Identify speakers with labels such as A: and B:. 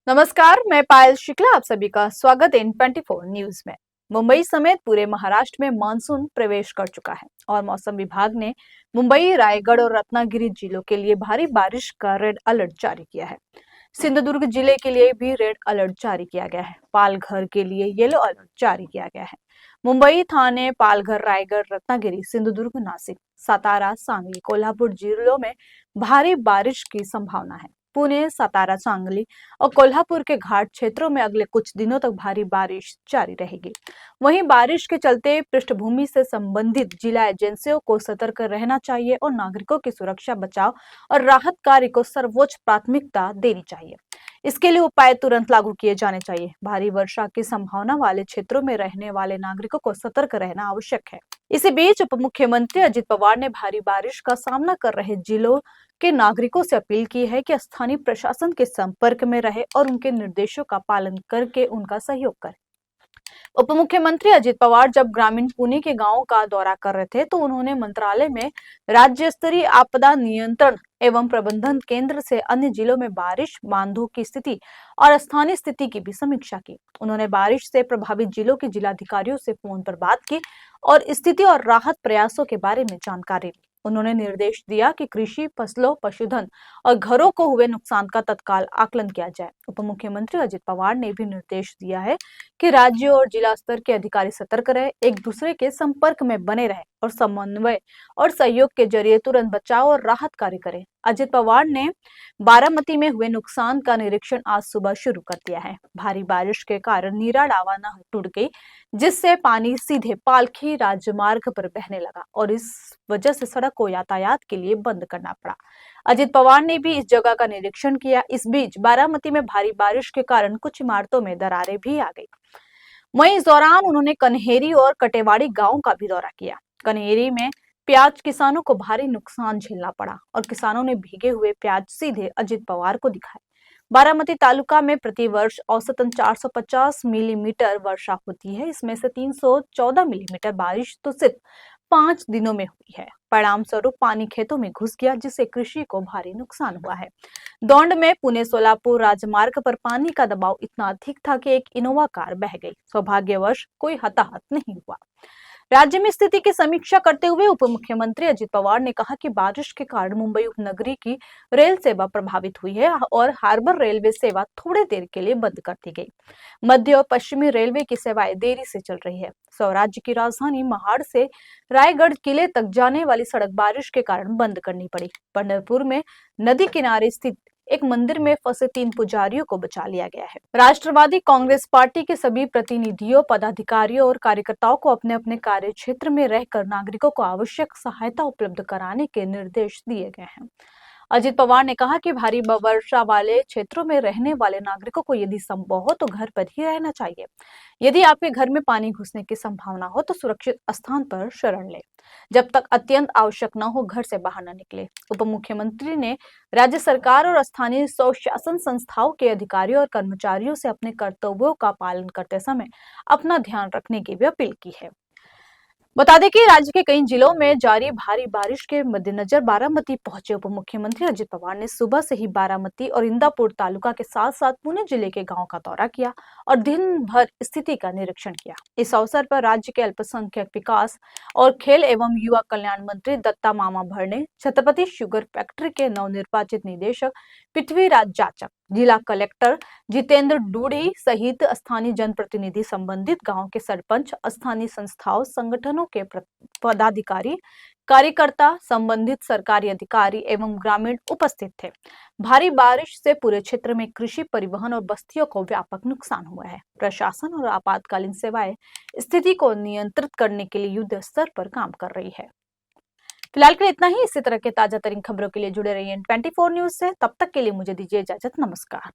A: नमस्कार, मैं पायल शुक्ला आप सभी का स्वागत है इन 24 न्यूज में। मुंबई समेत पूरे महाराष्ट्र में मानसून प्रवेश कर चुका है और मौसम विभाग ने मुंबई, रायगढ़ और रत्नागिरी जिलों के लिए भारी बारिश का रेड अलर्ट जारी किया है। सिंधुदुर्ग जिले के लिए भी रेड अलर्ट जारी किया गया है। पालघर के लिए येलो अलर्ट जारी किया गया है। मुंबई, थाने, पालघर, रायगढ़, रत्नागिरी, सिंधुदुर्ग, नासिक, सातारा, सांगली, कोल्हापुर जिलों में भारी बारिश की संभावना है। पुणे, सातारा, सांगली और कोल्हापुर के घाट क्षेत्रों में अगले कुछ दिनों तक भारी बारिश जारी रहेगी। वहीं बारिश के चलते पृष्ठभूमि से संबंधित जिला एजेंसियों को सतर्क रहना चाहिए और नागरिकों की सुरक्षा, बचाव और राहत कार्य को सर्वोच्च प्राथमिकता देनी चाहिए। इसके लिए उपाय तुरंत लागू किए जाने चाहिए। भारी वर्षा की संभावना वाले क्षेत्रों में रहने वाले नागरिकों को सतर्क रहना आवश्यक है। इसी बीच उप मुख्यमंत्री अजित पवार ने भारी बारिश का सामना कर रहे जिलों के नागरिकों से अपील की है कि स्थानीय प्रशासन के संपर्क में रहे और उनके निर्देशों का पालन करके उनका सहयोग करें। उप मुख्यमंत्री अजित पवार जब ग्रामीण पुणे के गांवों का दौरा कर रहे थे तो उन्होंने मंत्रालय में राज्य स्तरीय आपदा नियंत्रण एवं प्रबंधन केंद्र से अन्य जिलों में बारिश, बांधों की स्थिति और स्थानीय स्थिति की भी समीक्षा की। उन्होंने बारिश से प्रभावित जिलों के जिलाधिकारियों से फोन पर बात की और स्थिति और राहत प्रयासों के बारे में जानकारी ली। उन्होंने निर्देश दिया कि कृषि, फसलों, पशुधन और घरों को हुए नुकसान का तत्काल आकलन किया जाए। उप मुख्यमंत्री अजित पवार ने भी निर्देश दिया है कि राज्य और जिला स्तर के अधिकारी सतर्क रहे, एक दूसरे के संपर्क में बने रहे और समन्वय और सहयोग के जरिए तुरंत बचाव और राहत कार्य करें। अजित पवार ने बारामती में हुए नुकसान का निरीक्षण आज सुबह शुरू कर दिया है। भारी बारिश के कारण नीरा डावा नहर टूट गई, जिससे पानी सीधे पालखी राजमार्ग पर बहने लगा और इस वजह से सड़क को यातायात के लिए बंद करना पड़ा। अजित पवार ने भी इस जगह का निरीक्षण किया। इस बीच बारामती में भारी बारिश के कारण कुछ इमारतों में दरारें भी आ गई। वहीं इस दौरान उन्होंने कन्हेरी और कटेवाड़ी गांव का भी दौरा किया। कन्हेरी में प्याज किसानों को भारी नुकसान झेलना पड़ा और किसानों ने भीगे हुए प्याज सीधे अजित पवार को दिखाए। बारामती तालुका में प्रति वर्ष औसतन 450 मिलीमीटर वर्षा होती है। इसमें से 314 मिलीमीटर बारिश तो सिर्फ 5 दिनों में हुई है। परिणाम स्वरूप पानी खेतों में घुस गया, जिससे कृषि को भारी नुकसान हुआ है। दौंड में पुणे सोलापुर राजमार्ग पर पानी का दबाव इतना अधिक था कि एक इनोवा कार बह गई। सौभाग्यवश कोई हताहत नहीं हुआ। राज्य में स्थिति की समीक्षा करते हुए उप मुख्यमंत्री अजित पवार ने कहा कि बारिश के कारण मुंबई उपनगरी की रेल सेवा प्रभावित हुई है और हार्बर रेलवे सेवा थोड़ी देर के लिए बंद कर दी गई। मध्य और पश्चिमी रेलवे की सेवाएं देरी से चल रही है। स्वराज्य की राजधानी महाड़ से रायगढ़ किले तक जाने वाली सड़क बारिश के कारण बंद करनी पड़ी। पंढरपुर में नदी किनारे स्थित एक मंदिर में फंसे 3 पुजारियों को बचा लिया गया है। राष्ट्रवादी कांग्रेस पार्टी के सभी प्रतिनिधियों, पदाधिकारियों और कार्यकर्ताओं को अपने अपने कार्य क्षेत्र में रहकर नागरिकों को आवश्यक सहायता उपलब्ध कराने के निर्देश दिए गए हैं। अजित पवार ने कहा कि भारी वर्षा वाले क्षेत्रों में रहने वाले नागरिकों को यदि संभव हो तो घर पर ही रहना चाहिए। यदि आपके घर में पानी घुसने की संभावना हो तो सुरक्षित स्थान पर शरण लें। जब तक अत्यंत आवश्यक न हो घर से बाहर न निकले। उप मुख्यमंत्री ने राज्य सरकार और स्थानीय स्वशासन संस्थाओं के अधिकारियों और कर्मचारियों से अपने कर्तव्यों का पालन करते समय अपना ध्यान रखने की भी अपील की है। बता दें कि राज्य के कई जिलों में जारी भारी बारिश के मद्देनजर बारामती पहुंचे उप मुख्यमंत्री अजित पवार ने सुबह से ही बारामती और इंदापुर तालुका के साथ साथ पुणे जिले के गांव का दौरा किया और दिन भर स्थिति का निरीक्षण किया। इस अवसर पर राज्य के अल्पसंख्यक विकास और खेल एवं युवा कल्याण मंत्री दत्ता मामा भरणे, छत्रपति शुगर फैक्ट्री के नवनिर्वाचित निदेशक पृथ्वीराज जाचक, जिला कलेक्टर जितेंद्र डूडी सहित स्थानीय जनप्रतिनिधि, संबंधित गांव के सरपंच, स्थानीय संस्थाओं, संगठनों के पदाधिकारी, कार्यकर्ता, संबंधित सरकारी अधिकारी एवं ग्रामीण उपस्थित थे। भारी बारिश से पूरे क्षेत्र में कृषि, परिवहन और बस्तियों को व्यापक नुकसान हुआ है। प्रशासन और आपातकालीन सेवाएं स्थिति को नियंत्रित करने के लिए युद्ध स्तर पर काम कर रही है। फिलहाल के लिए इतना ही। इसी तरह के ताजा तरीन खबरों के लिए जुड़े रहिए 24 न्यूज से। तब तक के लिए मुझे दीजिए इजाजत। नमस्कार।